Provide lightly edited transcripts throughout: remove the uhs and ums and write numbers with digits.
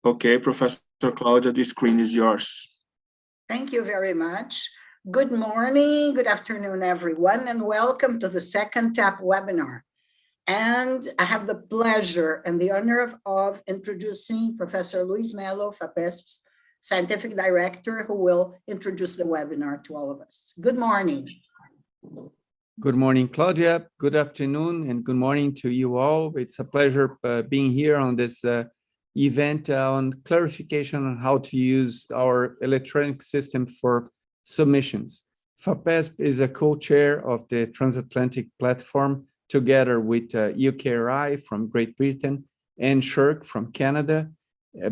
Okay, Professor Claudia, the screen is yours. Thank you very much. Good morning, good afternoon, everyone, and welcome to the second TAP webinar. And I have the pleasure and the honor of introducing Professor Luiz Mello, FAPESP's Scientific Director, who will introduce the webinar to all of us. Good morning. Good morning, Claudia. Good afternoon and good morning to you all. It's a pleasure being here on this event on clarification on how to use our electronic system for submissions. FAPESP is a co-chair of the Transatlantic Platform together with UKRI from Great Britain and SHRC from Canada.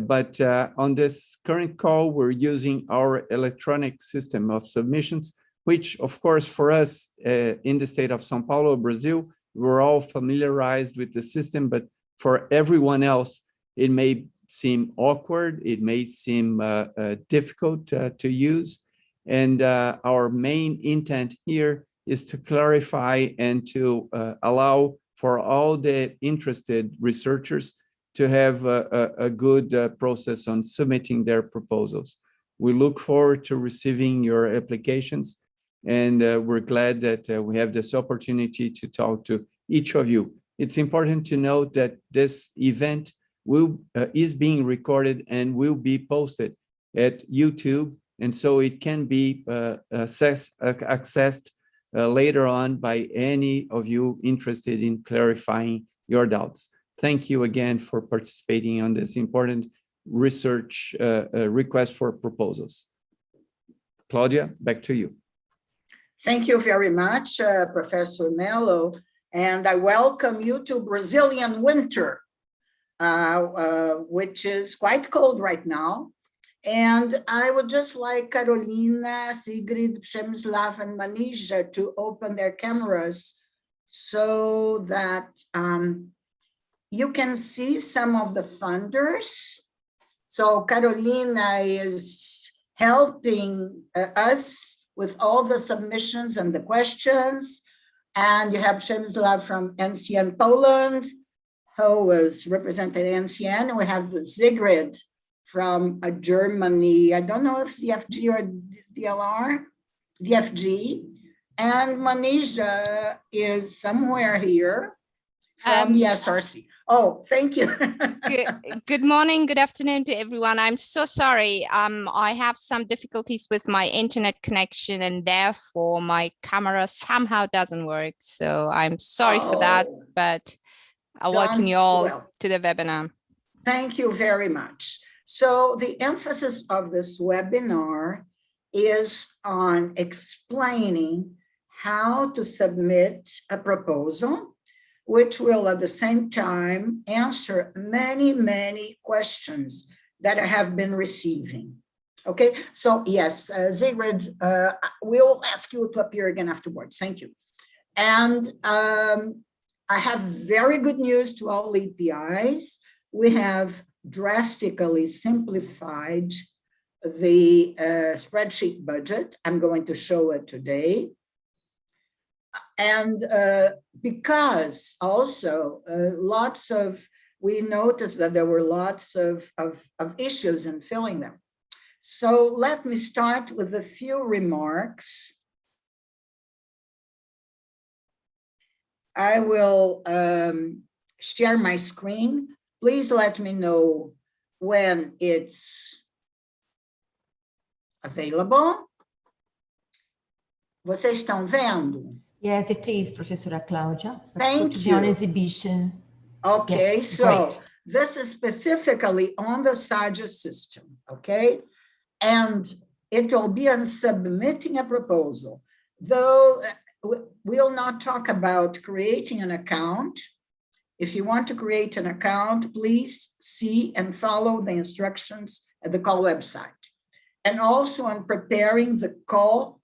But on this current call, we're using our electronic system of submissions, which of course for us in the state of São Paulo, Brazil, we're all familiarized with the system, but for everyone else, it may seem awkward, it may seem difficult to use. And our main intent here is to clarify and to allow for all the interested researchers to have a good process on submitting their proposals. We look forward to receiving your applications, and we're glad that we have this opportunity to talk to each of you. It's important to note that this event is being recorded and will be posted at YouTube, and so it can be accessed later on by any of you interested in clarifying your doubts. Thank you again for participating on this important research request for proposals. Claudia, back to you. Thank you very much, Professor Mello, and I welcome you to Brazilian winter, which is quite cold right now. And I would just like Carolina, Sigrid, Przemysław, and Manija to open their cameras so that you can see some of the funders. So Carolina is helping us with all the submissions and the questions. And you have Przemysław from NCN Poland, who was representing NCN. We have Sigrid from Germany. I don't know if it's DFG or DLR, DFG. And Manija is somewhere here from the SRC. Oh, thank you. Good morning, good afternoon to everyone. I'm so sorry. I have some difficulties with my internet connection and therefore my camera somehow doesn't work. So I'm sorry for that, but I welcome you all to the webinar. Thank you very much. So the emphasis of this webinar is on explaining how to submit a proposal, which will at the same time answer many, many questions that I have been receiving. Okay, so yes, Sigrid, we'll ask you to appear again afterwards. Thank you. And I have very good news to all APIs. We have drastically simplified the spreadsheet budget. I'm going to show it today. And because also we noticed that there were lots of issues in filling them. So let me start with a few remarks. I will share my screen. Please let me know when it's available. Vocês estão vendo? Yes, it is, Professora Claudia. Thank you. On exhibition. Okay, yes, so great. This is specifically on the SAGE system, okay? And it will be on submitting a proposal, though we'll not talk about creating an account. If you want to create an account, please see and follow the instructions at the call website. And also on preparing the call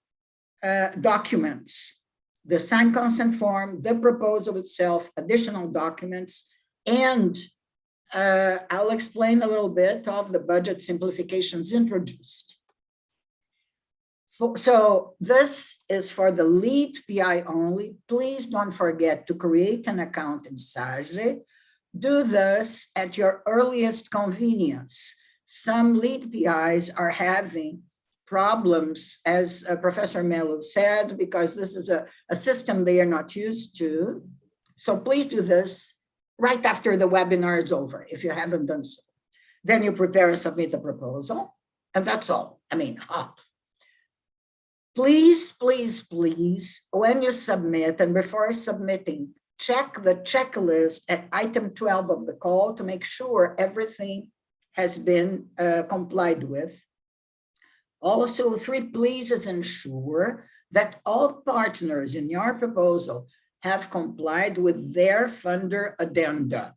documents, the signed consent form, the proposal itself, additional documents, and I'll explain a little bit of the budget simplifications introduced. So this is for the lead PI only. Please don't forget to create an account in SAGE. Do this at your earliest convenience. Some lead PIs are having problems, as Professor Mello said, because this is a system they are not used to. So please do this right after the webinar is over, if you haven't done so. Then you prepare and submit the proposal, and that's all. I mean, please, please, please, when you submit and before submitting, check the checklist at item 12 of the call to make sure everything has been complied with. Also, 3, please ensure that all partners in your proposal have complied with their funder addenda.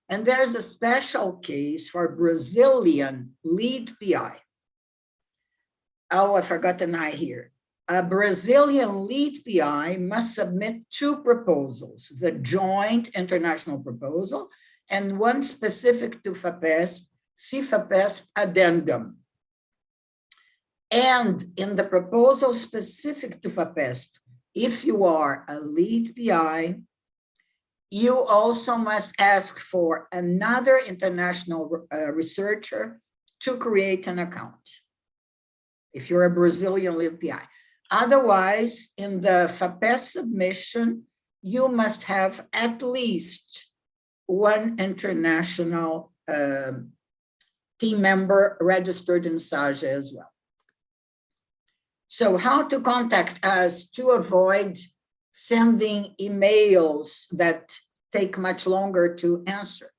And there's a special case for Brazilian lead PI. Oh, I forgot an I here. A Brazilian lead PI must submit 2 proposals, the joint international proposal and one specific to FAPESP, FAPESP addendum. And in the proposal specific to FAPESP, if you are a lead PI, you also must ask for another international researcher to create an account, if you're a Brazilian lead PI. Otherwise, in the FAPESP submission, you must have at least one international team member registered in SAGE as well. So how to contact us to avoid sending emails that take much longer to answer.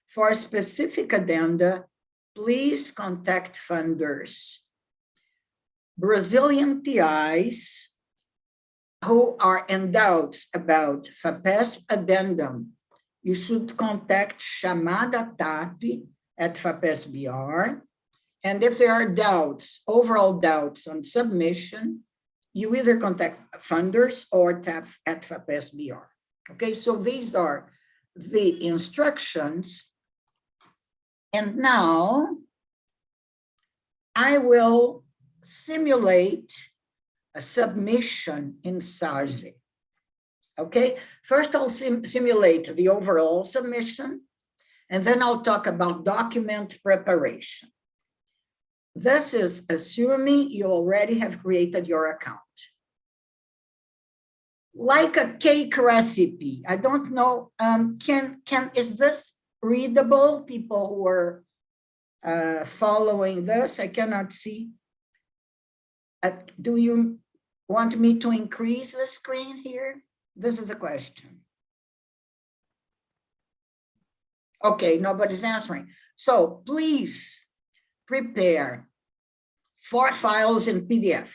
For specific addenda, please contact funders. Brazilian PIs who are in doubt about FAPESP addendum, you should contact Chamada TAP at FAPESP-BR. And if there are doubts, overall doubts on submission, you either contact funders or TAP at FAPESP-BR. Okay, so these are the instructions. And now I will simulate a submission in SAGE. Okay, first I'll simulate the overall submission, and then I'll talk about document preparation. This is assuming you already have created your account. Like a cake recipe, I don't know, is this readable? People who are following this, I cannot see. Do you want me to increase the screen here? This is a question. Okay, nobody's answering. So please prepare 4 files in PDF.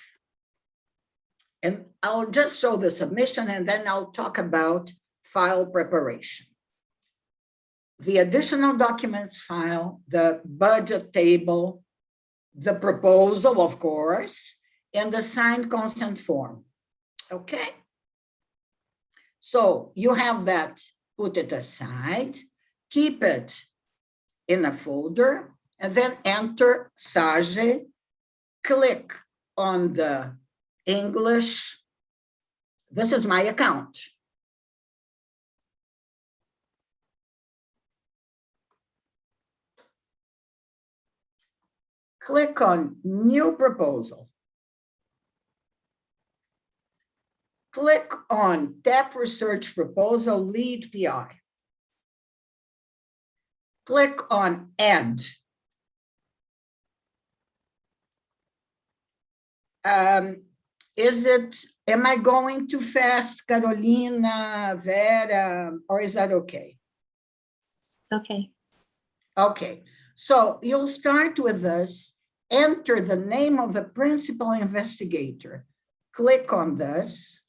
And I'll just show the submission and then I'll talk about file preparation. The additional documents file, the budget table, the proposal, of course, and the signed consent form. Okay? So you have that, put it aside, keep it in a folder, and then enter SAGE, click on the English. This is my account. Click on New Proposal. Click on TAP Research Proposal Lead PI. Click on Add. Am I going too fast, Carolina, Vera, or is that okay? okay. Okay, so you'll start with this, enter the name of the principal investigator. Click on this.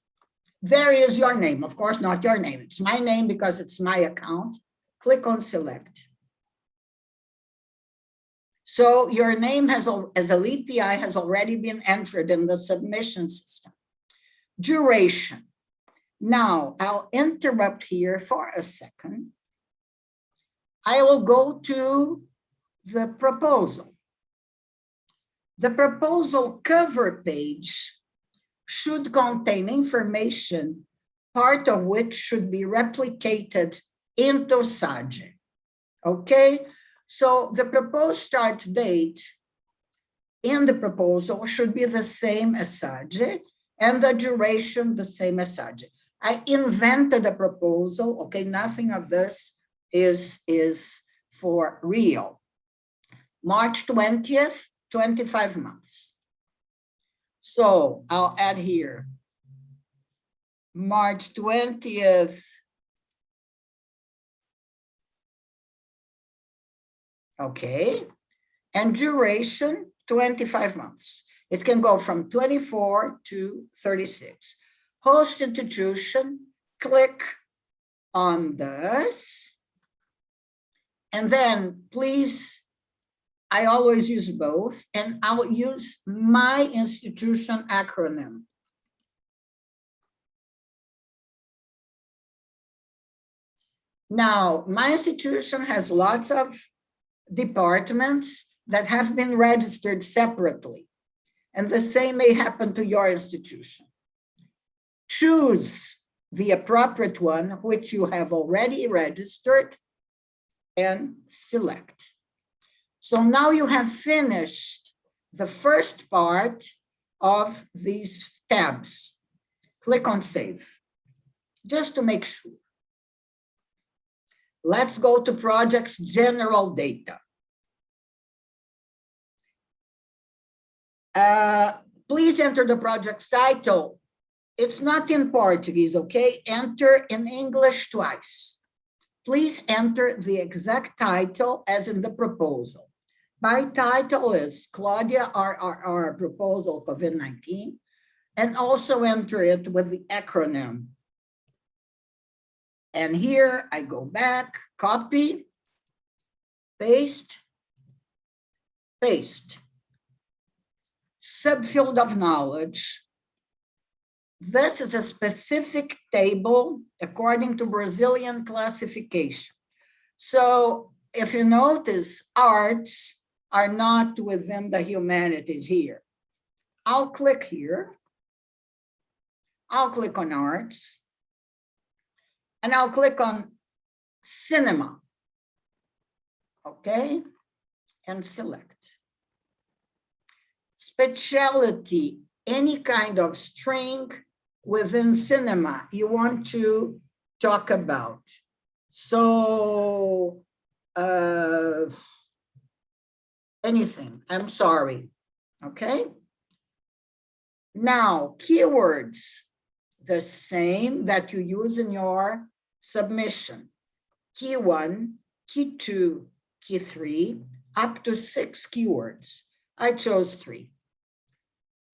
There is your name, of course, not your name. It's my name because it's my account. Click on select. So your name has, as a lead PI, has already been entered in the submission system. Duration. Now I'll interrupt here for a second. I will go to the proposal. The proposal cover page should contain information, part of which should be replicated into SAGE. Okay, so the proposed start date in the proposal should be the same as SAGE, and the duration the same as SAGE. I invented a proposal, okay, nothing of this is for real. March 20th, 25 months. So I'll add here, March 20th, okay, and duration, 25 months. It can go from 24 to 36. Host institution, click on this. And then please, I always use both, and I'll use my institution acronym. Now, my institution has lots of departments that have been registered separately, and the same may happen to your institution. Choose the appropriate one, which you have already registered, and select. So now you have finished the first part of these tabs. Click on Save, just to make sure. Let's go to project's general data. Please enter the project's title. It's not in Portuguese, okay? Enter in English twice. Please enter the exact title as in the proposal. My title is Claudia RRR Proposal COVID-19, and also enter it with the acronym. And here I go back, copy, paste, paste. Subfield of knowledge. This is a specific table according to Brazilian classification. So if you notice, arts are not within the humanities here. I'll click here. I'll click on arts. And I'll click on cinema. Okay, and select. Specialty, any kind of string within cinema you want to talk about. So anything, I'm sorry, okay? Now, keywords, the same that you use in your submission. Key 1, key 2, key 3, up to 6 keywords. I chose 3.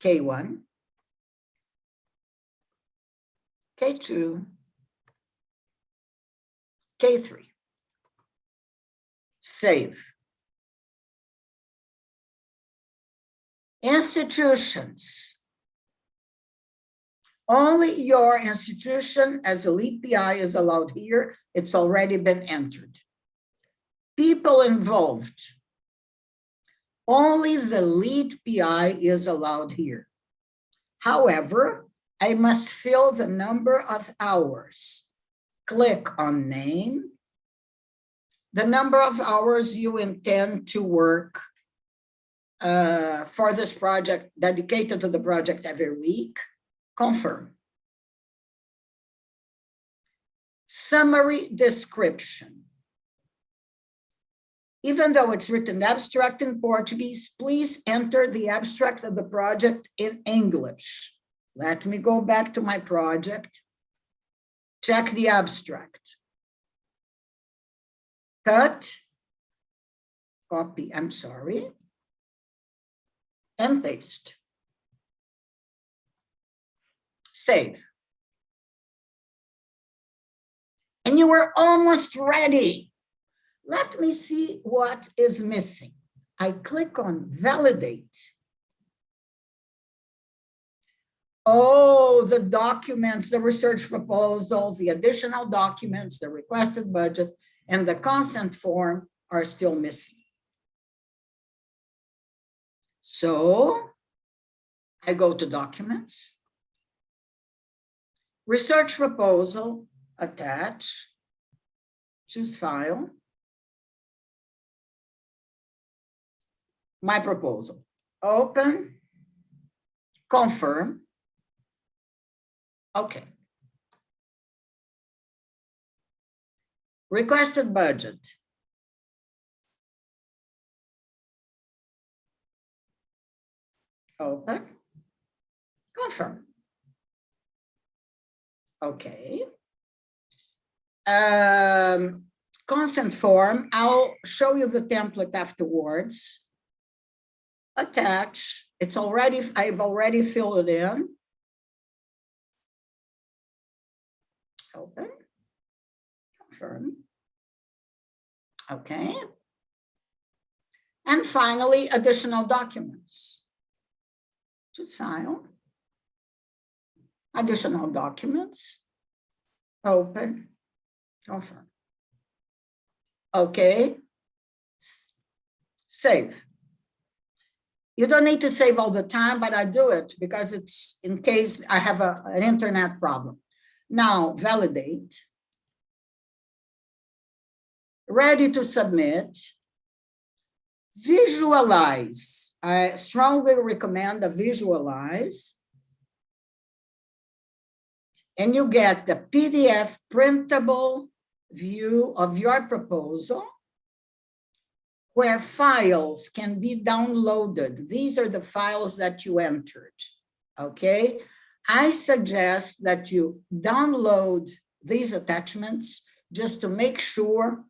K1, K2, K3. Save. Institutions. Only your institution as a lead PI is allowed here. It's already been entered. People involved. Only the lead PI is allowed here. However, I must fill the number of hours. Click on name. The number of hours you intend to work for this project, dedicated to the project every week. Confirm. Summary description. Even though it's written abstract in Portuguese, please enter the abstract of the project in English. Let me go back to my project. Check the abstract. cut, copy, I'm sorry, and paste. Save. And you were almost ready. Let me see what is missing. I click on validate. Oh, the documents, the research proposal, the additional documents, the requested budget, and the consent form are still missing. So I go to documents, research proposal, attach, choose file, my proposal, open, confirm. Okay. Requested budget. Open, confirm. Okay. Consent form, I'll show you the template afterwards. Attach, I've already filled it in. Open, confirm. Okay. And finally, additional documents. Choose file, additional documents, open, confirm. Okay, save. You don't need to save all the time, but I do it because it's in case I have an internet problem. Now, validate. Ready to submit. Visualize. I strongly recommend a visualize. And you get the PDF printable view of your proposal where files can be downloaded. These are the files that you entered, okay? I suggest that you download these attachments just to make sure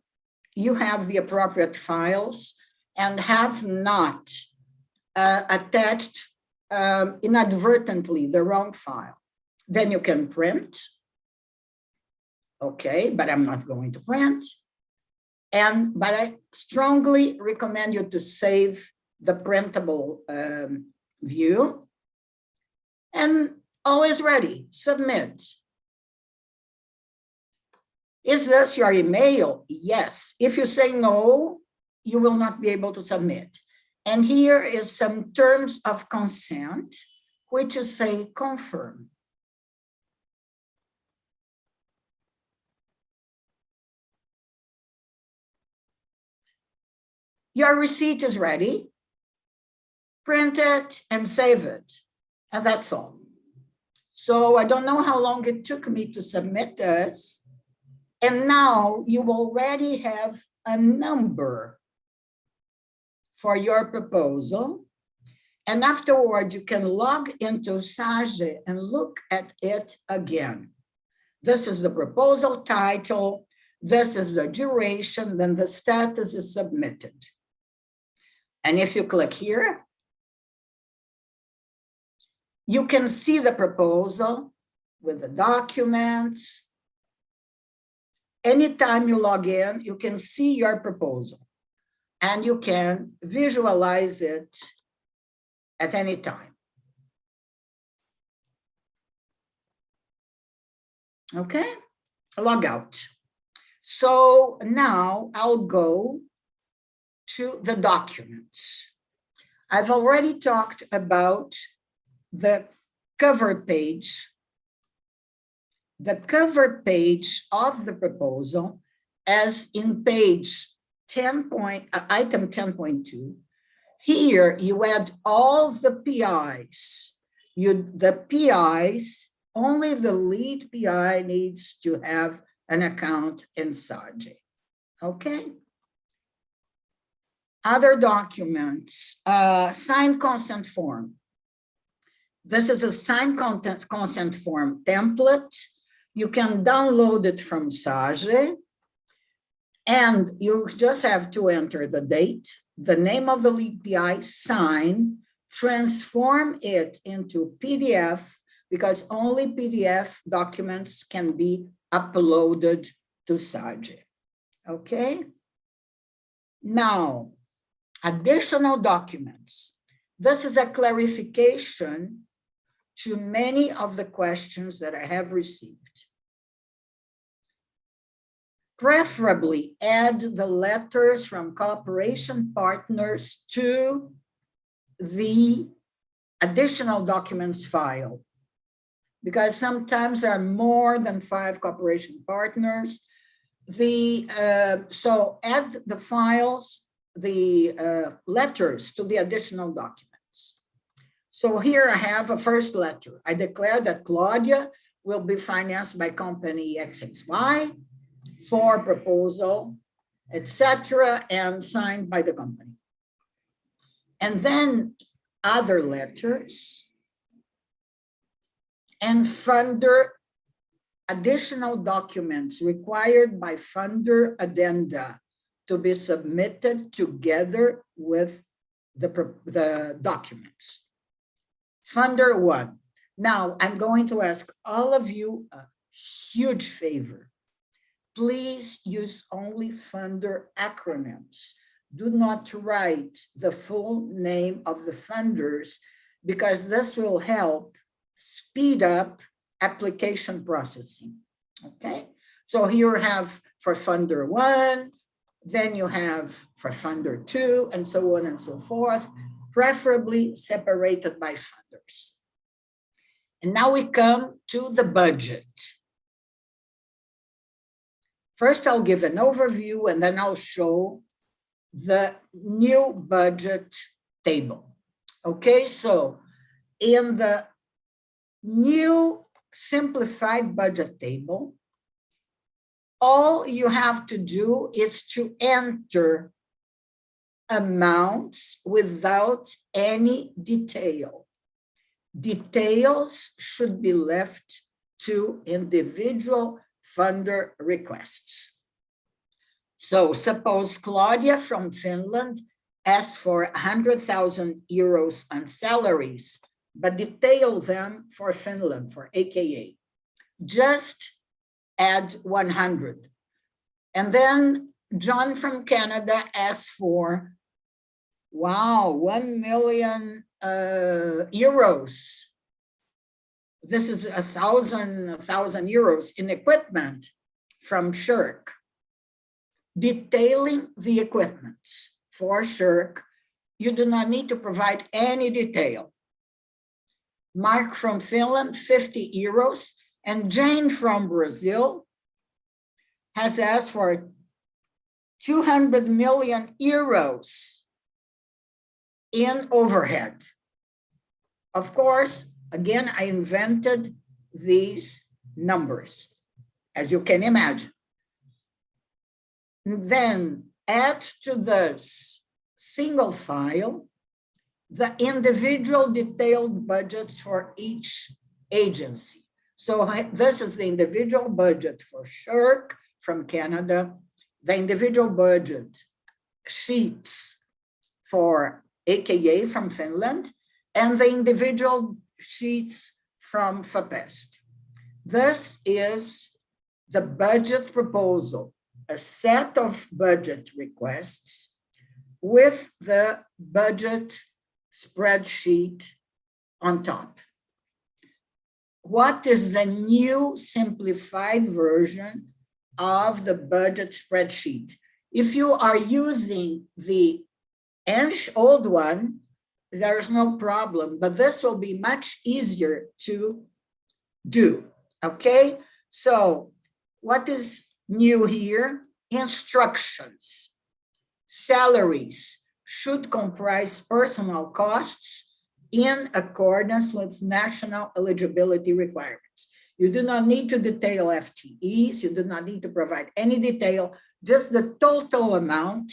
you have the appropriate files and have not attached inadvertently the wrong file. Then you can print. Okay, but I'm not going to print. But I strongly recommend you to save the printable view. And always ready, submit. Is this your email? Yes. If you say no, you will not be able to submit. And here is some terms of consent, which you say confirm. Your receipt is ready. Print it and save it. And that's all. So I don't know how long it took me to submit this. And now you already have a number for your proposal. And afterward, you can log into Sage and look at it again. This is the proposal title. This is the duration. Then the status is submitted. And if you click here, you can see the proposal with the documents. Anytime you log in, you can see your proposal and you can visualize it at any time. Okay, log out. So now I'll go to the documents. I've already talked about the cover page. The cover page of the proposal, as in page 10 item 10.2, here you add all the PIs. The PIs, only the lead PI needs to have an account in Sage. Okay. Other documents, signed consent form. This is a signed consent form template. You can download it from Sage. And you just have to enter the date, the name of the lead PI, sign, transform it into PDF, because only PDF documents can be uploaded to SAGE. Okay? Now, additional documents. This is a clarification to many of the questions that I have received. Preferably add the letters from cooperation partners to the additional documents file, because sometimes there are more than 5 cooperation partners. So add the files, the letters to the additional documents. So here I have a first letter. I declare that Claudia will be financed by company XXY for proposal, etc., and signed by the company. And then other letters and funder additional documents required by funder addenda to be submitted together with the documents. Funder 1. Now, I'm going to ask all of you a huge favor. Please use only funder acronyms. Do not write the full name of the funders, because this will help speed up application processing. Okay, so here you have for funder 1, then you have for funder 2, and so on and so forth, preferably separated by funders. And now we come to the budget. First, I'll give an overview, and then I'll show the new budget table. Okay, so in the new simplified budget table, all you have to do is to enter amounts without any detail. Details should be left to individual funder requests. So suppose Claudia from Finland asks for 100,000 euros on salaries, but detail them for Finland, for AKA. Just add 100. And then John from Canada asks for, wow, 1 million euros. This is 1,000 euros in equipment from Shirk. Detailing the equipments for Shirk, you do not need to provide any detail. Mark from Finland, 50 euros, and Jane from Brazil has asked for 200 million euros in overhead. Of course, again, I invented these numbers, as you can imagine. Then add to this single file the individual detailed budgets for each agency. So this is the individual budget for Shirk from Canada, the individual budget sheets for AKA from Finland, and the individual sheets from FAPESP. This is the budget proposal, a set of budget requests with the budget spreadsheet on top. What is the new simplified version of the budget spreadsheet? If you are using the old one, there's no problem, but this will be much easier to do, okay? So what is new here? Instructions. Salaries should comprise personal costs in accordance with national eligibility requirements. You do not need to detail FTEs, you do not need to provide any detail, just the total amount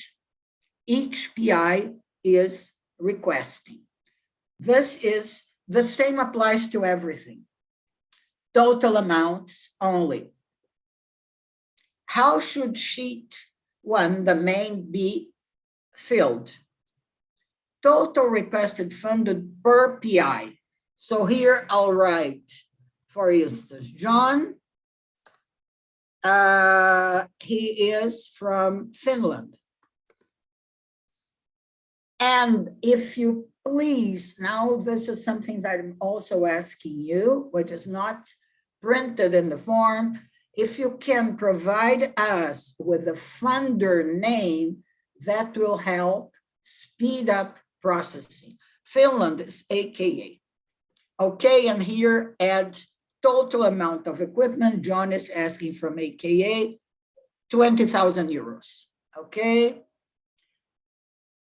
each PI is requesting. This is the same applies to everything. Total amounts only. How should sheet 1, the main be filled. Total requested funded per PI. So here I'll write, for instance, John, he is from Finland. And if you please, now this is something that I'm also asking you, which is not printed in the form, if you can provide us with the funder name, that will help speed up processing. Finland is AKA. Okay, and here add total amount of equipment. John is asking from AKA 20,000 euros. Okay.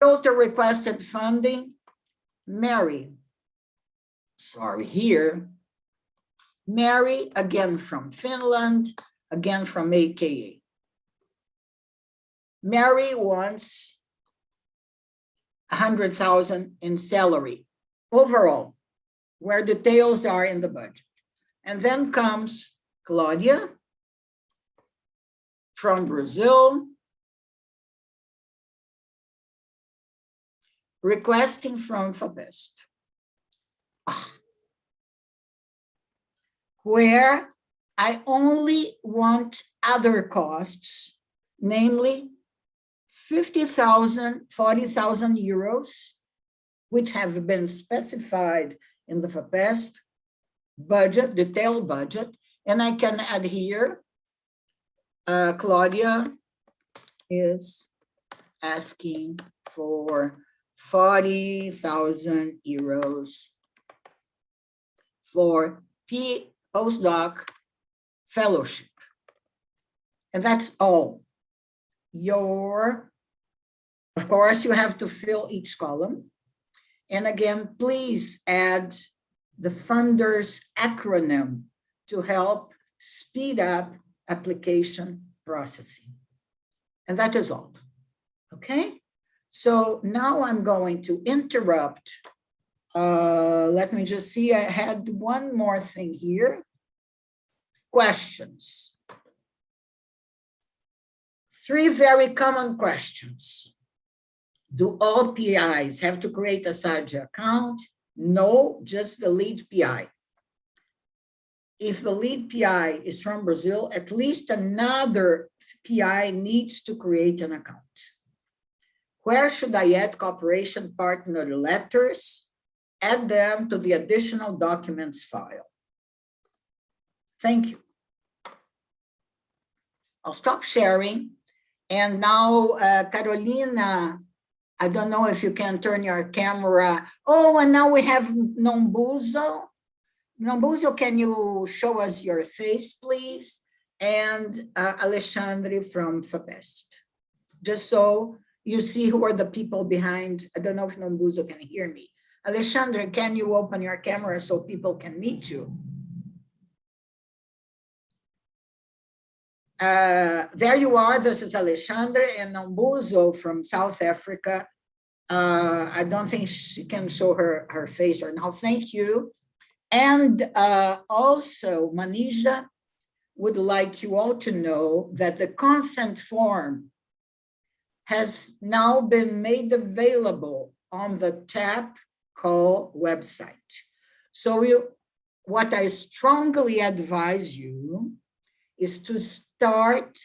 Total requested funding, Mary. Sorry, here. Mary, again from Finland, again from AKA. Mary wants 100,000 in salary overall, where details are in the budget. And then comes Claudia from Brazil, requesting from FAPESP, where I only want other costs, namely 50,000, 40,000 euros, which have been specified in the FAPESP budget, detailed budget, and I can add here, Claudia is asking for 40,000 euros for postdoc fellowship. And that's all. Of course, you have to fill each column. And again, please add the funder's acronym to help speed up application processing. And that is all. Okay? So now I'm going to interrupt. Let me just see, I had one more thing here. Questions. 3 very common questions. Do all PIs have to create a SAGE account? No, just the lead PI. If the lead PI is from Brazil, at least another PI needs to create an account. Where should I add cooperation partner letters? Add them to the additional documents file. Thank you. I'll stop sharing. And now, Carolina, I don't know if you can turn your camera. Oh, and now we have Nombuzo. Nombuzo, can you show us your face, please? And Alexandre from FAPESP. Just so you see who are the people behind. I don't know if Nombuzo can hear me. Alexandre, can you open your camera so people can meet you? There you are. This is Alexandre and Nombuzo from South Africa. I don't think she can show her face right now. Thank you. And also, Manija would like you all to know that the consent form has now been made available on the TAP call website. So what I strongly advise you is to start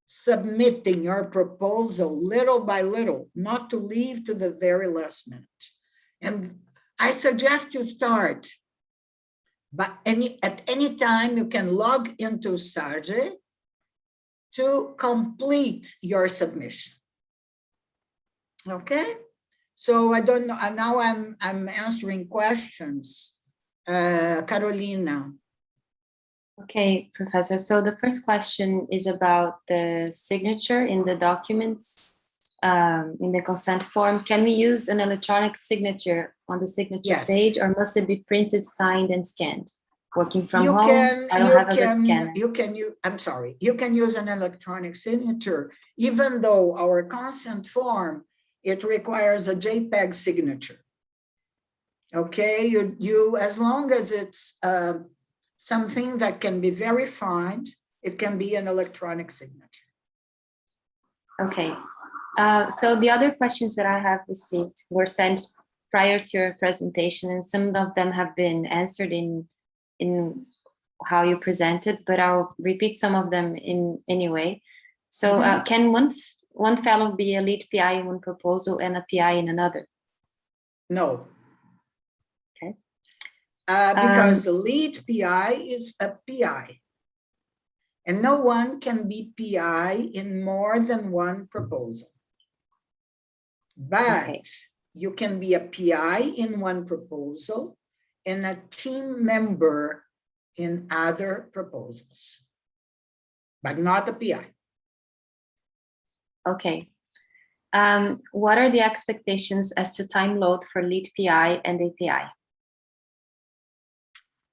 submitting your proposal little by little, not to leave to the very last minute. And I suggest you start, but at any time you can log into SAGE to complete your submission. Okay, so I don't know, now I'm answering questions. Carolina. Okay, Professor. So the first question is about the signature in the documents, in the consent form. Can we use an electronic signature on the signature page, or must it be printed, signed, and scanned? Working from home, I don't have a good scanner. You can use an electronic signature, even though our consent form, it requires a JPEG signature. Okay, you as long as it's something that can be verified, it can be an electronic signature. Okay. So the other questions that I have received were sent prior to your presentation, and some of them have been answered in how you presented, but I'll repeat some of them in anyway. So can one fellow be a lead PI in one proposal and a PI in another? No. Okay. Because the lead PI is a PI. And no one can be PI in more than one proposal. But Okay. you can be a PI in one proposal and a team member in other proposals, but not a PI. Okay. What are the expectations as to time load for lead PI and API?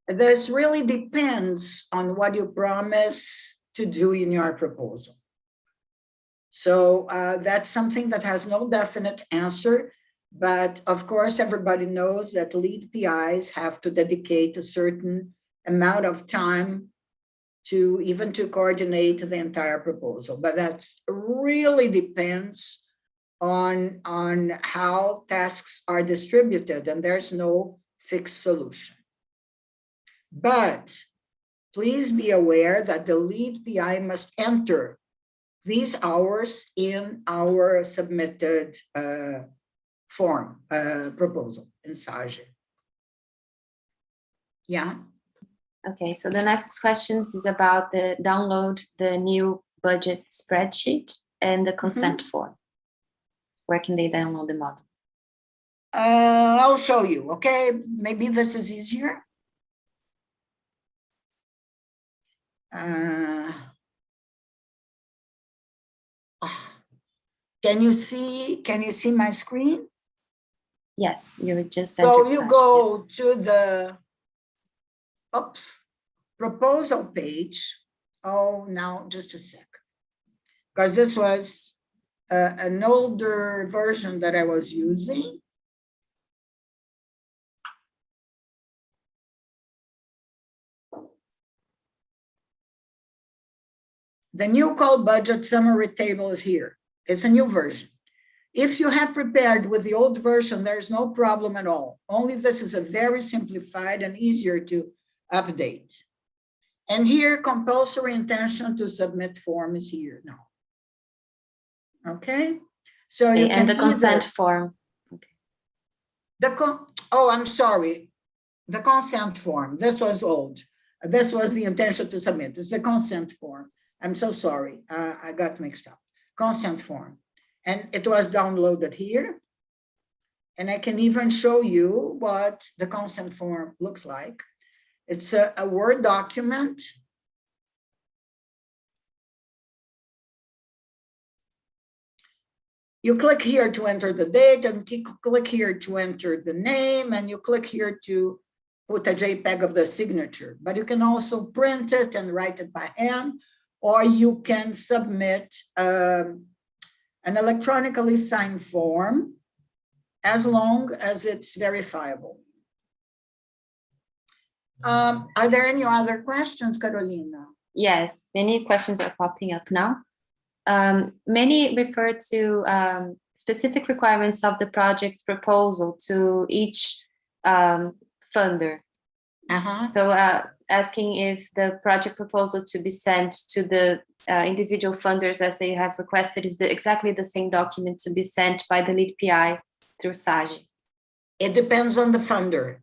This really depends on what you promise to do in your proposal. So that's something that has no definite answer, but of course, everybody knows that lead PIs have to dedicate a certain amount of time to even to coordinate the entire proposal, but that really depends on how tasks are distributed, and there's no fixed solution. But please be aware that the lead PI must enter these hours in our submitted form proposal in SAGE. Yeah. Okay, so the next questions is about the download the new budget spreadsheet and the consent form. Where can they download the model? I'll show you, okay? Maybe this is easier. Can you see my screen? Yes, you just So entered you SAGE, go yes. to the proposal page. Oh, now just a sec, because this was an older version that I was using. The new call budget summary table is here. It's a new version. If you have prepared with the old version, there's no problem at all. Only this is a very simplified and easier to update. And here, compulsory intention to submit form is here now. Okay, so you can and the consent form. Okay. Oh, I'm sorry. The consent form. This was old. This was the intention to submit. It's the consent form. I'm so sorry. I got mixed up. Consent form. And it was downloaded here. And I can even show you what the consent form looks like. It's a Word document. You click here to enter the date, and click here to enter the name, and you click here to put a JPEG of the signature. But you can also print it and write it by hand, or you can submit an electronically signed form as long as it's verifiable. Are there any other questions, Carolina? Yes, many questions are popping up now. Many refer to specific requirements of the project proposal to each funder. So asking if the project proposal to be sent to the individual funders as they have requested is exactly the same document to be sent by the lead PI through SAGE? It depends on the funder.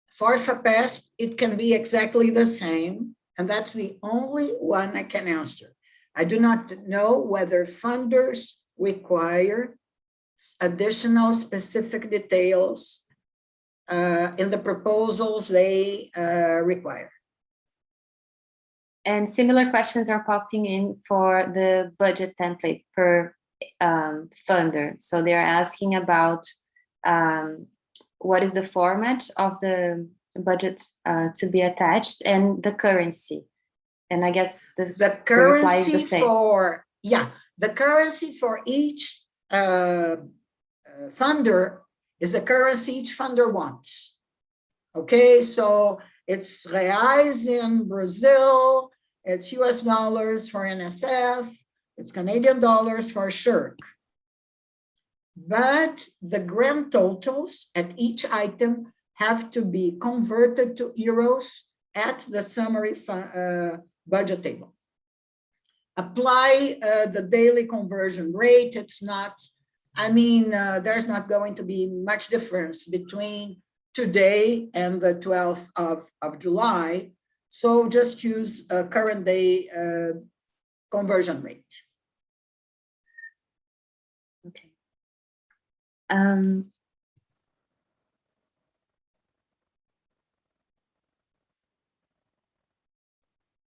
For FAPESP, it can be exactly the same, and that's the only one I can answer. I do not know whether funders require additional specific details in the proposals they require. And similar questions are popping in for the budget template per funder. So they're asking about what is the format of the budget to be attached and the currency. And I guess the currency for, the currency for each funder is the currency each funder wants. Okay, so it's reais in Brazil, it's US dollars for NSF, It's Canadian dollars for sure. But the grand totals at each item have to be converted to euros at the summary budget table. Apply the daily conversion rate. It's not, I mean, there's not going to be much difference between today and the 12th of July. So just use a current day conversion rate. Okay.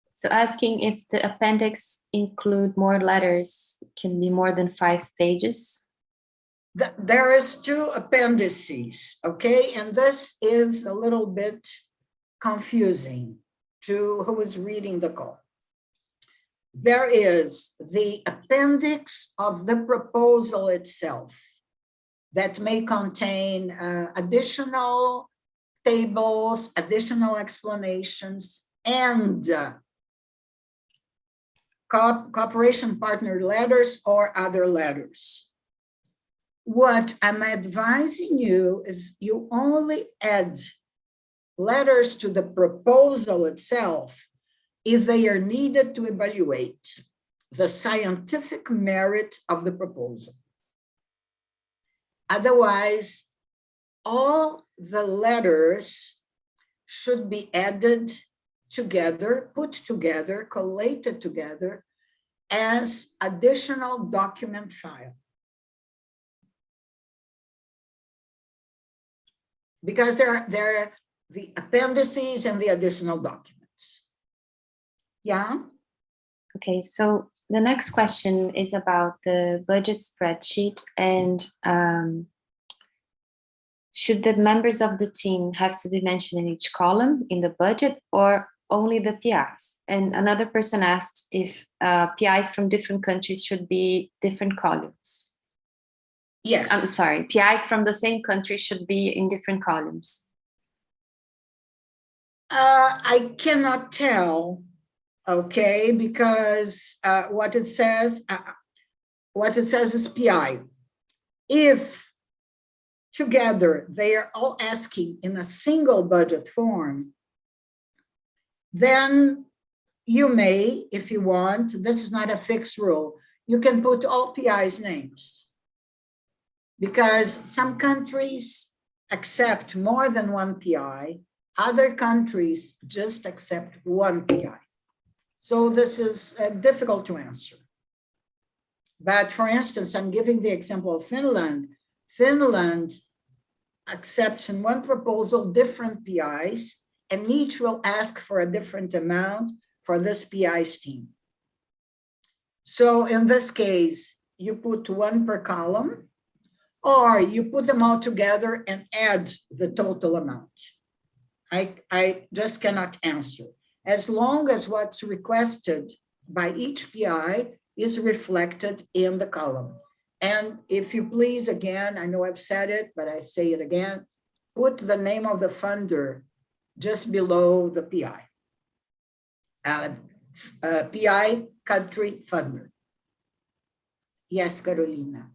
So asking if the appendix include more letters, can be more than 5 pages. There is 2 appendices, okay? And this is a little bit confusing to who is reading the call. There is the appendix of the proposal itself that may contain additional tables, additional explanations, and cooperation partner letters or other letters. What I'm advising you is you only add letters to the proposal itself if they are needed to evaluate the scientific merit of the proposal. Otherwise, all the letters should be added together, put together, collated together as additional document file. Because they're the appendices and the additional documents. Yeah? Okay, so the next question is about the budget spreadsheet, and should the members of the team have to be mentioned in each column in the budget, or only the PIs? And another person asked if PIs from different countries should be different columns. Yes. I'm sorry, PIs from the same country should be in different columns. I cannot tell, okay, because what it says is PI. If together they are all asking in a single budget form, then you may, if you want, this is not a fixed rule, you can put all PIs' names. Because some countries accept more than one PI, other countries just accept one PI. So this is difficult to answer. But for instance, I'm giving the example of Finland. Finland accepts in one proposal different PIs, and each will ask for a different amount for this PI's team. So in this case, you put one per column, or you put them all together and add the total amount. I just cannot answer. As long as what's requested by each PI is reflected in the column. And if you please, again, I know I've said it, but I say it again, put the name of the funder just below the PI. PI country funder. Yes, Carolina.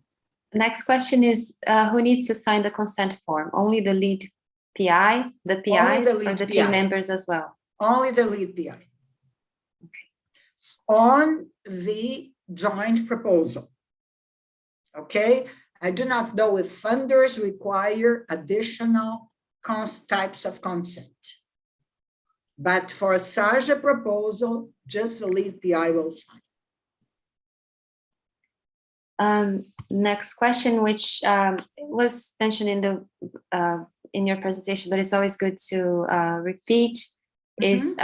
Next question is, who needs to sign the consent form? Only the lead PI, the PIs, or the team members as well? Only the lead PI. Okay. On the joint proposal. Okay, I do not know if funders require additional types of consent. But for a SAGE proposal, just the lead PI will sign. Next question, which was mentioned in your presentation, but it's always good to repeat, is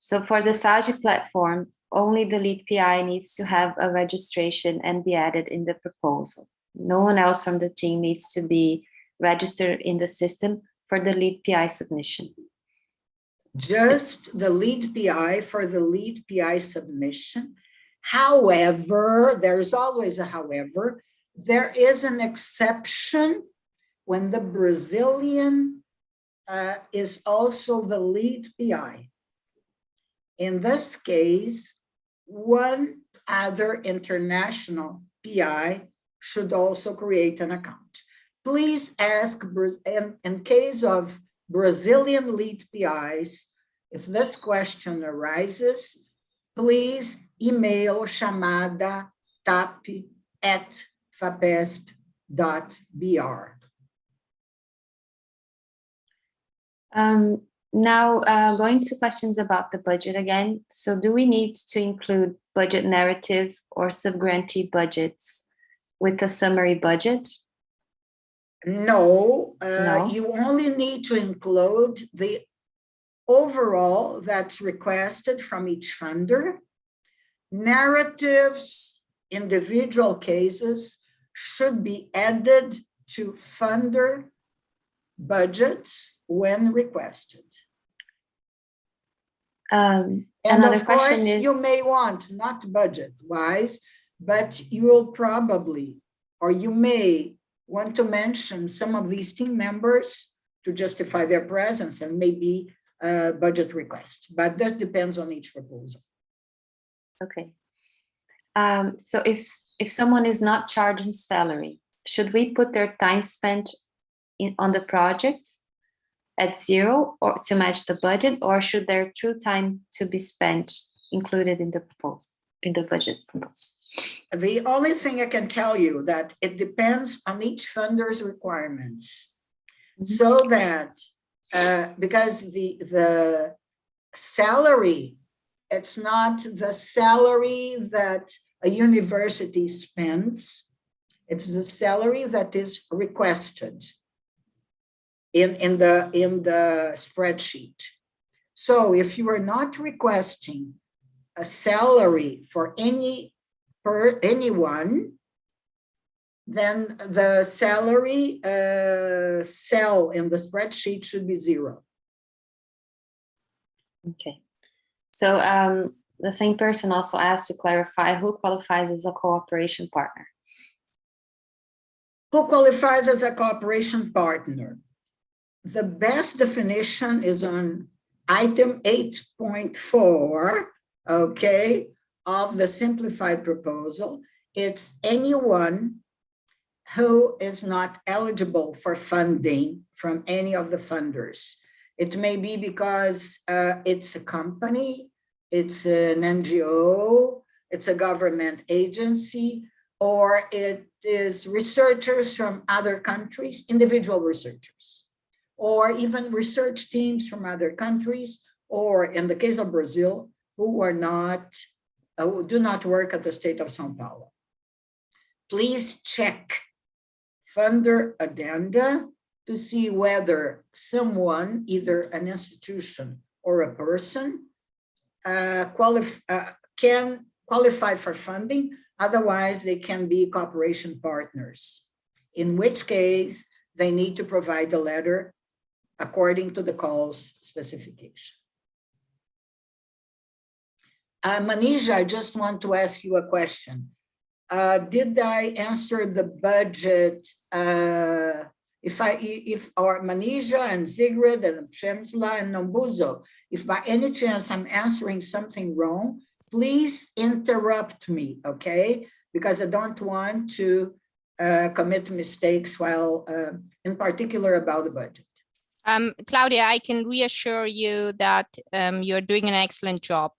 so for the SAGE platform, only the lead PI needs to have a registration and be added in the proposal. No one else from the team needs to be registered in the system for the lead PI submission. Just the lead PI for the lead PI submission. However, there's always a however, there is an exception when the Brazilian is also the lead PI. In this case, one other international PI should also create an account. Please ask, in case of Brazilian lead PIs, if this question arises, please email chamada tap@fapesp.br. Now, going to questions about the budget again. So do we need to include budget narrative or subgrantee budgets with a summary budget? No, No. you only need to include the overall that's requested from each funder. Narratives, individual cases should be added to funder budgets when requested. And Another of course, question is, you may want, not budget-wise, but you will probably, or you may want to mention some of these team members to justify their presence and maybe a budget request, but that depends on each proposal. okay. So if someone is not charging salary, should we put their time spent on the project at 0 or to match the budget, or should their true time to be spent included in the proposal, in the budget proposal? The only thing I can tell you that it depends on each funder's requirements. So that, because the salary, it's not the salary that a university spends, it's the salary that is requested in the spreadsheet. So if you are not requesting a salary for anyone, then the salary cell in the spreadsheet should be 0. Okay. So the same person also asked to clarify who qualifies as a cooperation partner. Who qualifies as a cooperation partner? The best definition is on item 8.4, okay, of the simplified proposal. It's anyone who is not eligible for funding from any of the funders. It may be because it's a company, it's an NGO, it's a government agency, or it is researchers from other countries, individual researchers, or even research teams from other countries, or in the case of Brazil, who do not work at the state of São Paulo. Please check funder addenda to see whether someone, either an institution or a person, can qualify for funding. Otherwise, they can be cooperation partners, in which case they need to provide a letter according to the call's specification. Manisha, I just want to ask you a question. Did I answer the budget? If our Manisha and Sigrid and Shemsla and Nombuzo, if by any chance I'm answering something wrong, please interrupt me, okay? Because I don't want to commit mistakes while, in particular about the budget. Claudia, I can reassure you that you're doing an excellent job.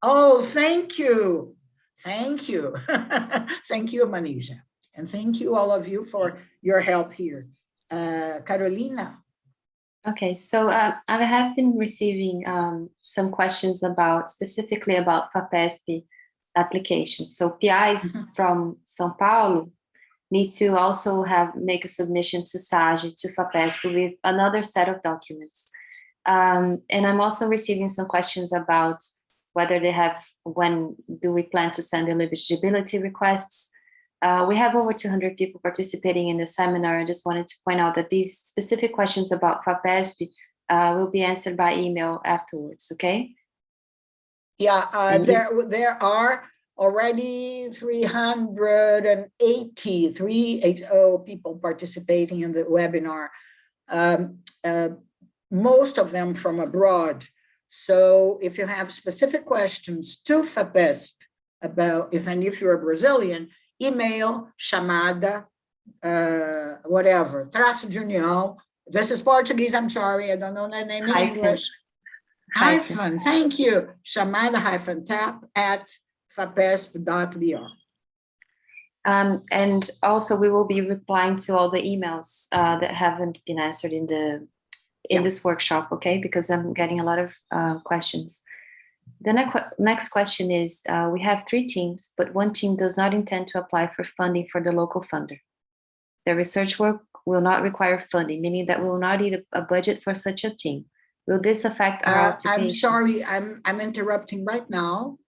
Oh, thank you. Thank you. Thank you, Manisha. And thank you all of you for your help here. Carolina. Okay, so I have been receiving some questions specifically about FAPESP applications. So PIs from São Paulo need to also make a submission to SAGE, to FAPESP, with another set of documents. And I'm also receiving some questions about whether when do we plan to send eligibility requests. We have over 200 people participating in the seminar. I just wanted to point out that these specific questions about FAPESP will be answered by email afterwards, okay? Yeah, there are already 380 people participating in the webinar, most of them from abroad. So if you have specific questions to FAPESP about, if you're a Brazilian, email, chamada, whatever, traço de união. This is Portuguese, I'm sorry, I don't know the name in English. Hyphen, thank you. Chamada -tap at FAPESP.br. And also we will be replying to all the emails that haven't been answered in this workshop, okay? Because I'm getting a lot of questions. The next question is, we have 3 teams, but one team does not intend to apply for funding for the local funder. The research work will not require funding, meaning that we will not need a budget for such a team. Will this affect our application? I'm sorry, I'm interrupting right now.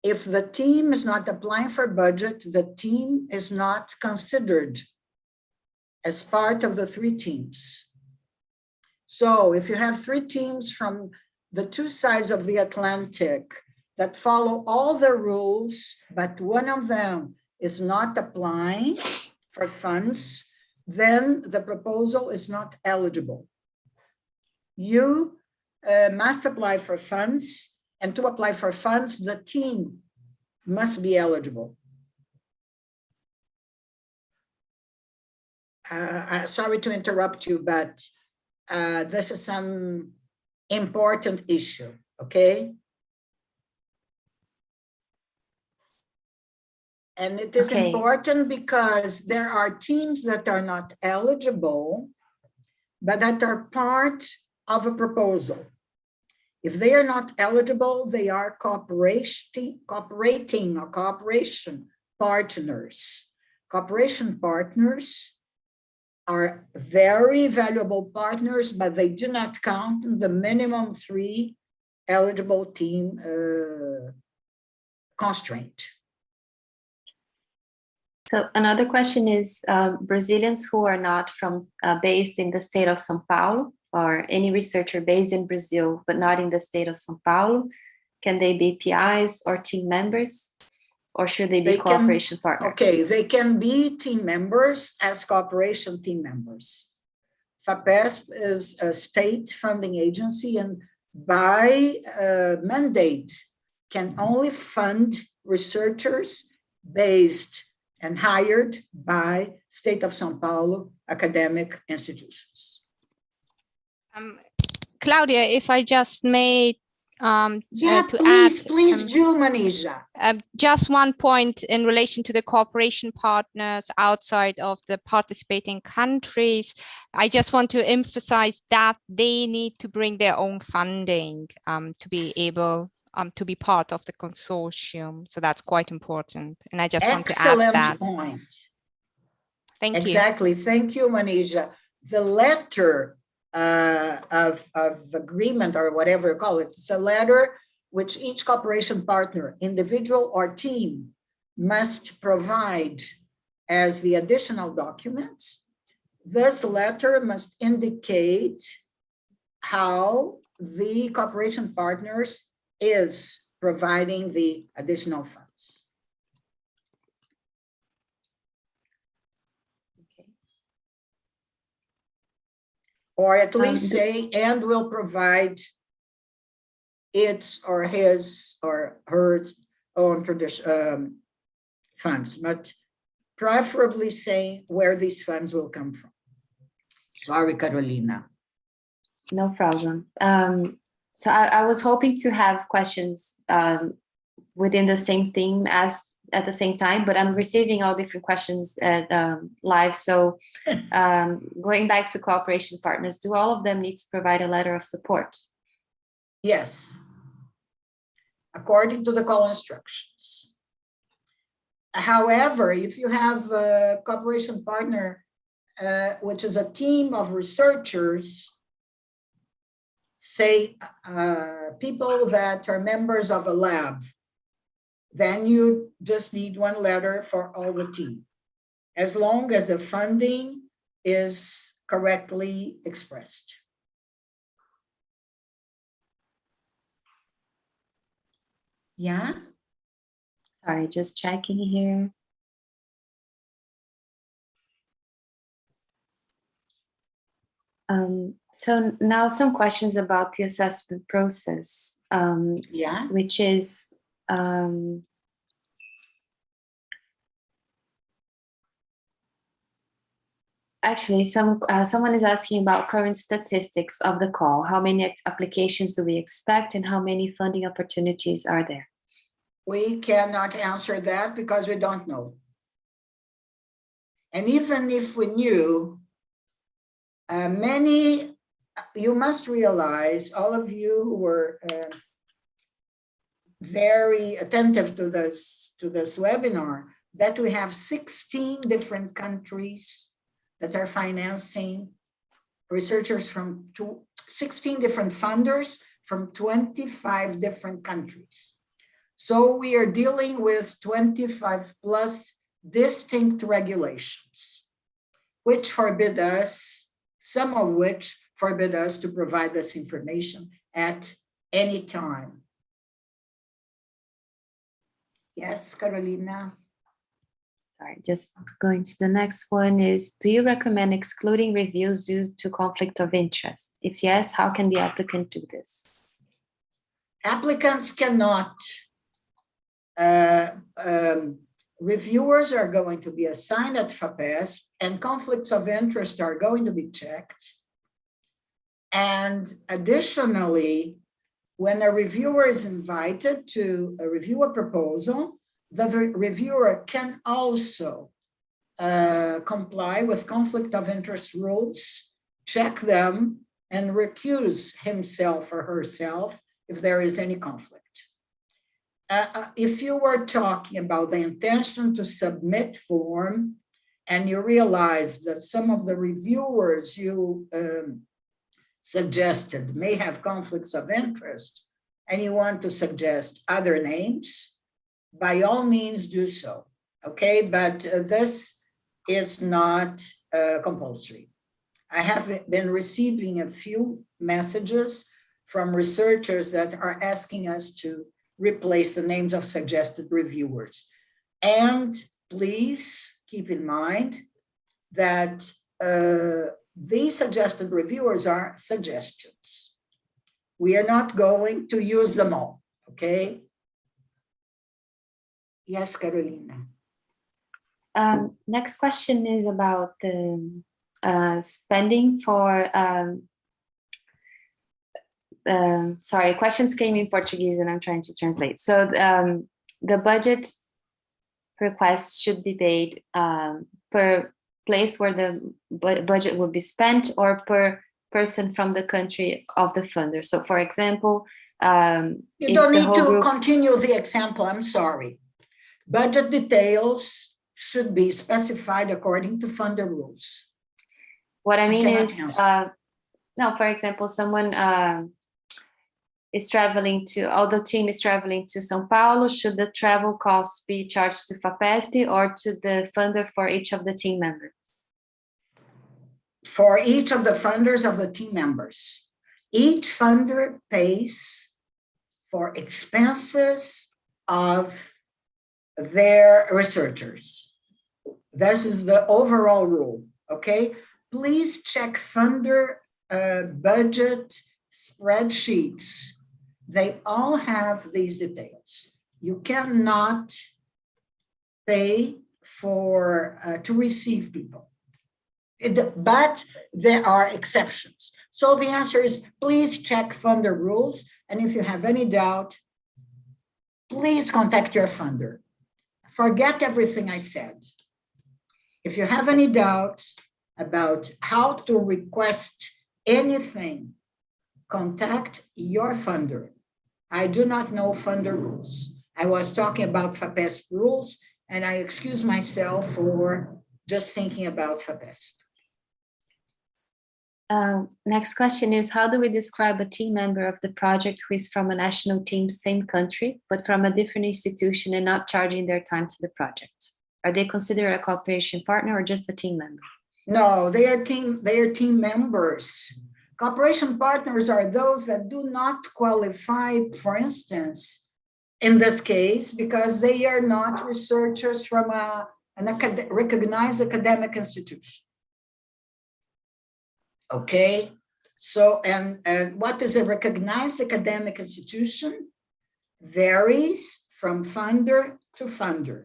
If the team is not applying for budget, the team is not considered as part of the 3 teams. So if you have 3 teams from the 2 sides of the Atlantic that follow all the rules, but one of them is not applying for funds, then the proposal is not eligible. You must apply for funds, and to apply for funds, the team must be eligible. Sorry to interrupt you, but this is some important issue, okay? And it is important because there are teams that are not eligible, but that are part of a proposal. If they are not eligible, they are cooperating or cooperation partners. Cooperation partners are very valuable partners, but they do not count in the minimum 3 eligible team constraint. So another question is, Brazilians who are not from based in the state of São Paulo, or any researcher based in Brazil, but not in the state of São Paulo, can they be PIs or team members, or should they be cooperation partners? Okay, they can be team members as cooperation team members. FAPESP is a state funding agency, and by mandate can only fund researchers based and hired by state of São Paulo academic institutions. Claudia, if I just may please do, Manija. Just one point in relation to the cooperation partners outside of the participating countries. I just want to emphasize that they need to bring their own funding to be able to be part of the consortium. So that's quite important. And I just want to add that. Excellent point. Thank you. Exactly. Thank you, Manija. The letter of agreement, or whatever you call it, it's a letter which each cooperation partner, individual or team, must provide as the additional documents. This letter must indicate how the cooperation partners is providing the additional funds. Or at least say, and will provide its or his or her own funds, but preferably saying where these funds will come from. Sorry, Carolina. No problem. So I was hoping to have questions within the same theme as at the same time, but I'm receiving all different questions at live. So going back to cooperation partners, do all of them need to provide a letter of support? Yes, according to the call instructions. However, if you have a cooperation partner, which is a team of researchers, say people that are members of a lab, then you just need one letter for all the team, as long as the funding is correctly expressed. Yeah? Sorry, just checking here. So now some questions about the assessment process, Yeah. which is, Actually, someone is asking about current statistics of the call. How many applications do we expect and how many funding opportunities are there? We cannot answer that because we don't know. And even if we knew, you must realize, all of you who were very attentive to this webinar, that we have 16 different countries that are financing researchers from 16 different funders from 25 different countries. So we are dealing with 25 plus distinct regulations, which forbid us, some of which forbid us to provide this information at any time. Yes, Carolina. Sorry, just going to the next one is, do you recommend excluding reviews due to conflict of interest? If yes, how can the applicant do this? Applicants cannot. Reviewers are going to be assigned at FAPESP and conflicts of interest are going to be checked. And additionally, when a reviewer is invited to review a proposal, the reviewer can also comply with conflict of interest rules, check them, and recuse himself or herself if there is any conflict. If you were talking about the intention to submit form and you realize that some of the reviewers you suggested may have conflicts of interest and you want to suggest other names, by all means do so, okay? But this is not compulsory. I have been receiving a few messages from researchers that are asking us to replace the names of suggested reviewers. And please keep in mind that these suggested reviewers are suggestions. We are not going to use them all, okay? Yes, Carolina. Next question is about the spending for, sorry, questions came in Portuguese and I'm trying to translate. So the budget requests should be paid per place where the budget will be spent or per person from the country of the funder. So for example, you don't need to continue the example, I'm sorry. Budget details should be specified according to funder rules. What I mean is, no, for example, someone is traveling to, all the team is traveling to São Paulo, should the travel costs be charged to FAPESP or to the funder for each of the team members? For each of the funders of the team members. Each funder pays for expenses of their researchers. This is the overall rule, okay? Please check funder budget spreadsheets. They all have these details. You cannot pay for to receive people, but there are exceptions. So the answer is, please check funder rules. And if you have any doubt, please contact your funder. Forget everything I said. If you have any doubts about how to request anything, contact your funder. I do not know funder rules. I was talking about FAPESP rules, and I excuse myself for just thinking about FAPESP. Next question is, how do we describe a team member of the project who is from a national team, same country, but from a different institution and not charging their time to the project? Are they considered a cooperation partner or just a team member? No, they are team members. Cooperation partners are those that do not qualify, for instance, in this case, because they are not researchers from recognized academic institution. Okay, so, and what is a recognized academic institution? Varies from funder to funder.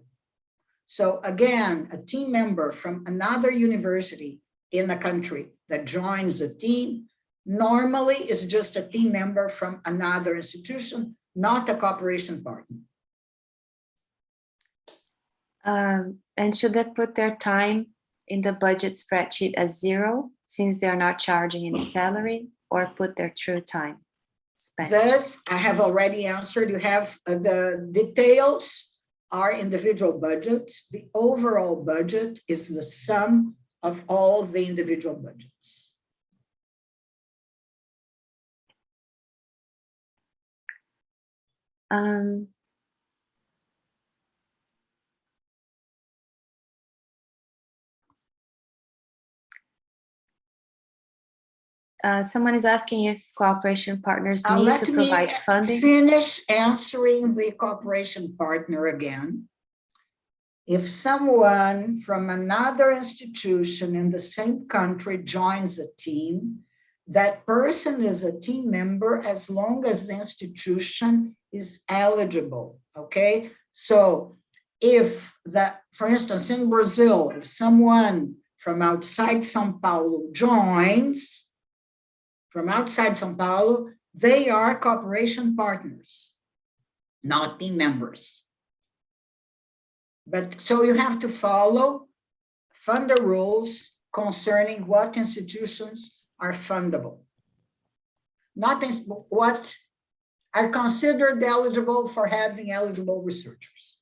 So again, a team member from another university in a country that joins a team normally is just a team member from another institution, not a cooperation partner. And should they put their time in the budget spreadsheet as 0, since they're not charging any salary, or put their true time spent? This I have already answered. You have the details are individual budgets. The overall budget is the sum of all the individual budgets. Someone is asking if cooperation partners need Let to me provide funding. finish answering the cooperation partner again. If someone from another institution in the same country joins a team, that person is a team member as long as the institution is eligible, okay? So if that, for instance, in Brazil, if someone from outside São Paulo joins, from outside São Paulo, they are cooperation partners, not team members. But so you have to follow funder rules concerning what institutions are fundable, not what are considered eligible for having eligible researchers.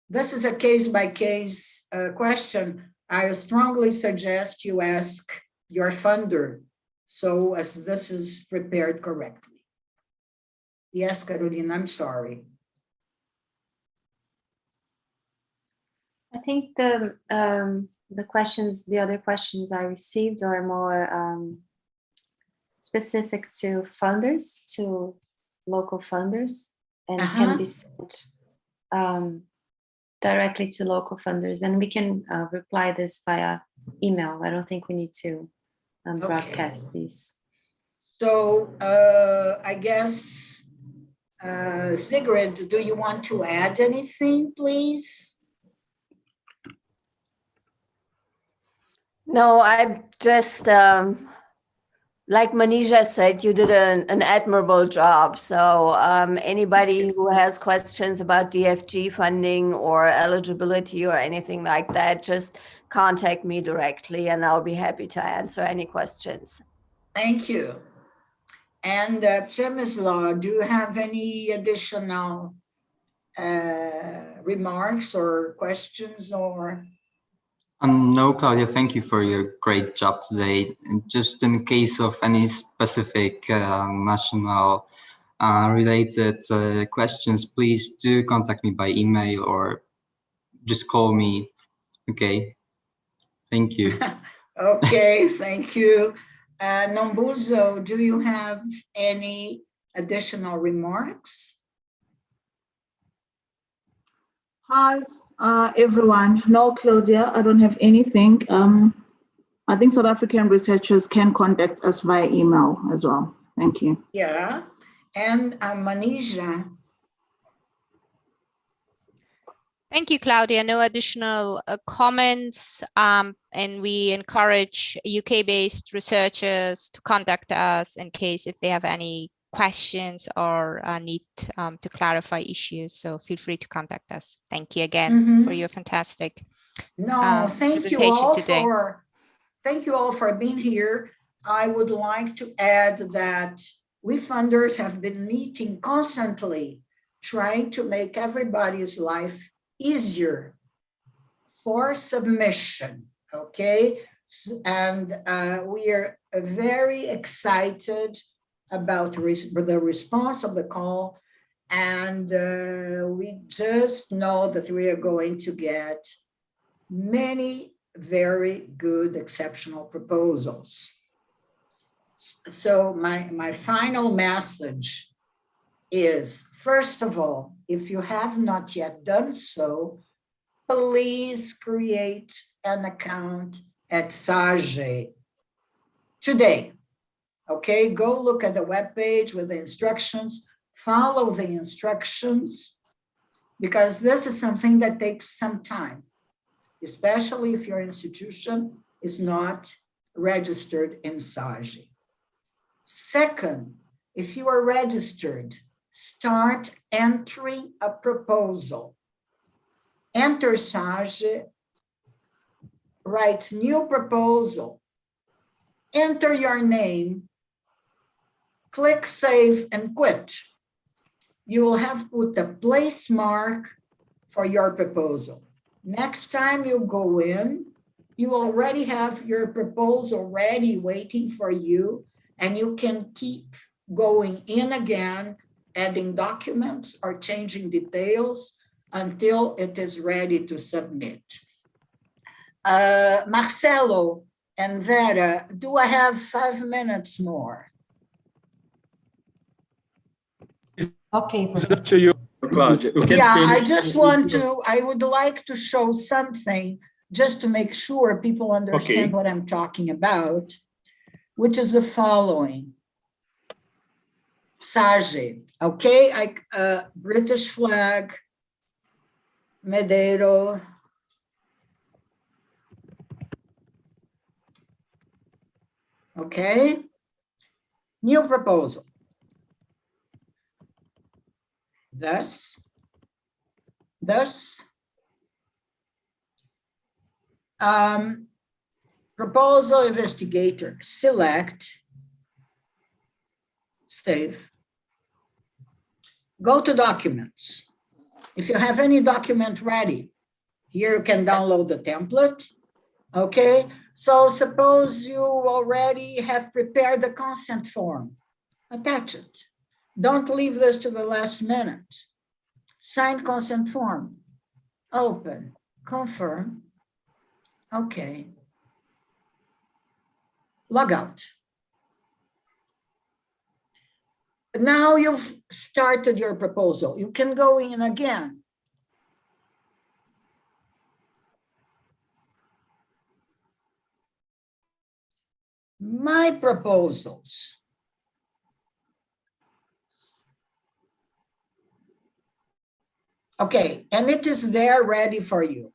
This is a case-by-case question. I strongly suggest you ask your funder so as this is prepared correctly. Yes, Carolina, I'm sorry. I think the other questions I received are more specific to funders, to local funders, and can be sent directly to local funders, and we can reply this via email. I don't think we need to broadcast these. So I guess, Sigrid, do you want to add anything, please? No, I'm just, like Manisha said, you did an admirable job. So anybody who has questions about DFG funding or eligibility or anything like that, just contact me directly and I'll be happy to answer any questions. Thank you. And Przemysław, do you have any additional remarks or questions or? No, Claudia, thank you for your great job today. And just in case of any specific national related questions, please do contact me by email or just call me. Okay, thank you. Okay, thank you. Nombuzo, do you have any additional remarks? Hi, everyone. No, Claudia, I don't have anything. I think South African researchers can contact us via email as well. Thank you. Yeah, and Manisha. Thank you, Claudia. No additional comments, and we encourage UK-based researchers to contact us in case if they have any questions or need to clarify issues. So feel free to contact us. Thank you again for your fantastic Thank you all today. Thank you all for being here. I would like to add that we funders have been meeting constantly, trying to make everybody's life easier for submission, okay? And we are very excited about the response of the call, and we just know that we are going to get many very good, exceptional proposals. So my final message is, first of all, if you have not yet done so, please create an account at SAGE today. Okay, go look at the webpage with the instructions, follow the instructions, because this is something that takes some time. especially if your institution is not registered in SAGE. Second, if you are registered, start entering a proposal. Enter SAGE, write new proposal, enter your name, click save and quit. You will have put a place mark for your proposal. Next time you go in, you already have your proposal ready waiting for you, and you can keep going in again, adding documents or changing details until it is ready to submit. Marcelo and Vera, do I have 5 minutes more? Okay, It's up Professor. to you, Claudia. You can Yeah, I finish. just want to, I would like to show something just to make sure people understand Okay. what I'm talking about, which is the following. SAGE, okay, British flag, Medeiros. Okay, new proposal. Thus, proposal investigator, select, save, go to documents. If you have any document ready, here you can download the template, okay? So suppose you already have prepared the consent form, attach it. Don't leave this to the last minute. Sign consent form, open, confirm, okay. Log out. Now you've started your proposal. You can go in again. My proposals. Okay, and it is there ready for you.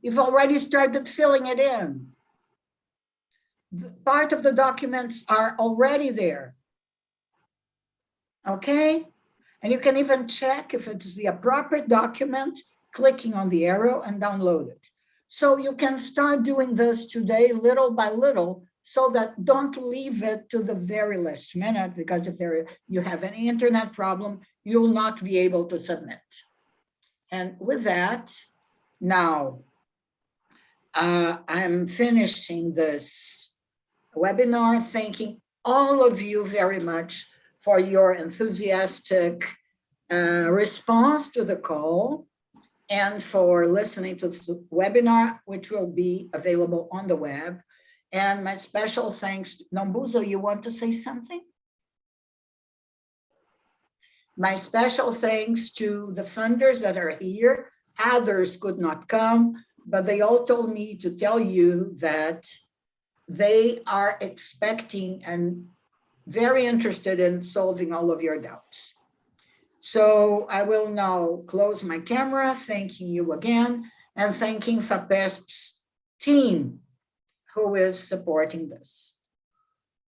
You've already started filling it in. Part of the documents are already there. Okay, and you can even check if it's the appropriate document, clicking on the arrow and download it. So you can start doing this today, little by little, so that don't leave it to the very last minute, because if you have an internet problem, you will not be able to submit. And with that, now I'm finishing this webinar, thanking all of you very much for your enthusiastic response to the call and for listening to this webinar, which will be available on the web. And my special thanks, Nambuzo, you want to say something? My special thanks to the funders that are here. Others could not come, but they all told me to tell you that they are expecting and very interested in solving all of your doubts. So I will now close my camera, thanking you again, and thanking FAPESP's team who is supporting this.